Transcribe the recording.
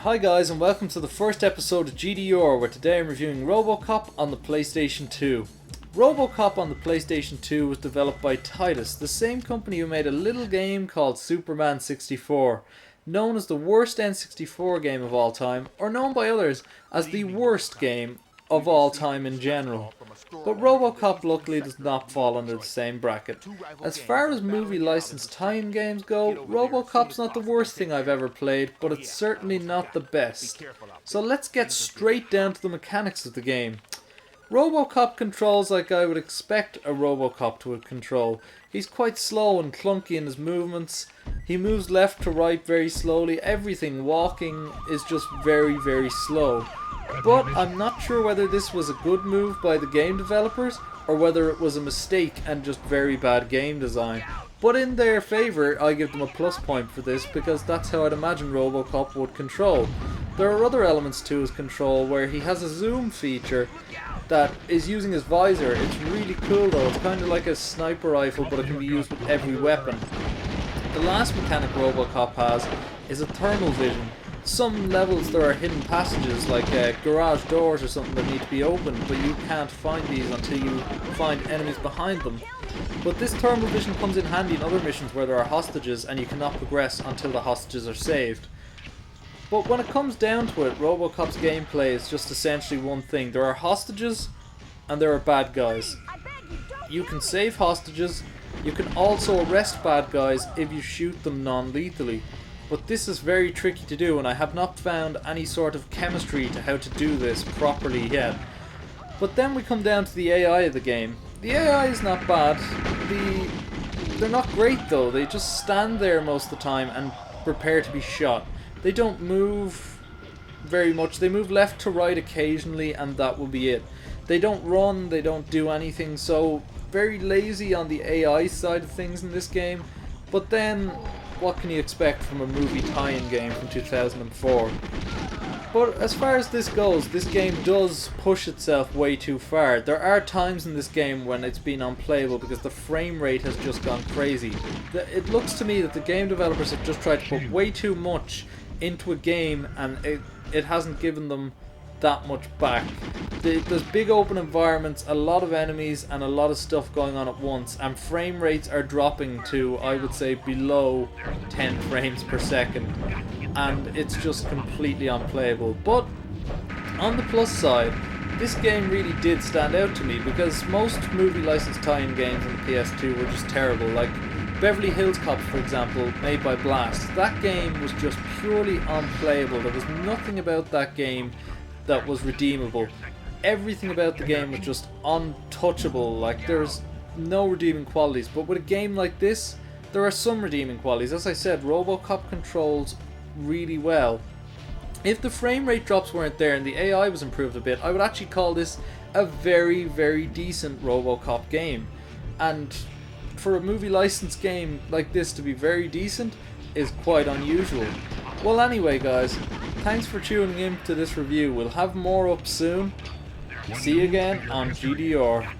Hi guys, and welcome to the first episode of GDR, where today I'm reviewing Robocop on the PlayStation 2. Robocop on the PlayStation 2 was developed by Titus, the same company who made a little game called Superman 64, known as the worst N64 game of all time, or known by others as the worst game of all time in general. But Robocop luckily does not fall under the same bracket. As far as movie licensed tie-in games go, Robocop's not the worst thing I've ever played, but it's certainly not the best. So let's get straight down to the mechanics of the game. Robocop controls like I would expect a Robocop to control. He's quite slow and clunky in his movements. He moves left to right very slowly. Everything, walking, is just very slow. But I'm not sure whether this was a good move by the game developers or whether it was a mistake and just very bad game design. But in their favour, I give them a plus point for this because that's how I'd imagine Robocop would control. There are other elements to his control where he has a zoom feature that is using his visor. It's really cool though. It's kind of like a sniper rifle, but it can be used with every weapon. The last mechanic Robocop has is a thermal vision. Some levels there are hidden passages like garage doors or something that need to be opened, but you can't find these until you find enemies behind them. But this thermal vision comes in handy in other missions where there are hostages and you cannot progress until the hostages are saved. But when it comes down to it, Robocop's gameplay is just essentially one thing. There are hostages and there are bad guys. You can save hostages, you can also arrest bad guys if you shoot them non-lethally. But this is very tricky to do, and I have not found any sort of chemistry to how to do this properly yet. But then we come down to the AI of the game. The AI is not bad. They're not great though. They just stand there most of the time and prepare to be shot. They don't move very much. They move left to right occasionally, and that will be it. They don't run, they don't do anything, so very lazy on the AI side of things in this game. But then, what can you expect from a movie tie-in game from 2004? But as far as this goes, this game does push itself way too far. There are times in this game when it's been unplayable because the frame rate has just gone crazy. It looks to me that the game developers have just tried to put way too much into a game and it hasn't given them that much back. There's big open environments, a lot of enemies and a lot of stuff going on at once, and frame rates are dropping to, I would say, below 10 frames per second, and it's just completely unplayable. But on the plus side, this game really did stand out to me because most movie licensed tie-in games on the PS2 were just terrible. Like Beverly Hills Cop, for example, made by Blast. That game was just purely unplayable. There was nothing about that game that was redeemable. Everything about the game was just untouchable. Like, there's no redeeming qualities. But with a game like this, there are some redeeming qualities. As I said, Robocop controls really well. If the frame rate drops weren't there and the AI was improved a bit, I would actually call this a very decent Robocop game. And for a movie licensed game like this to be very decent is quite unusual. Well, anyway guys, thanks for tuning in to this review. We'll have more up soon. See you again on GDR.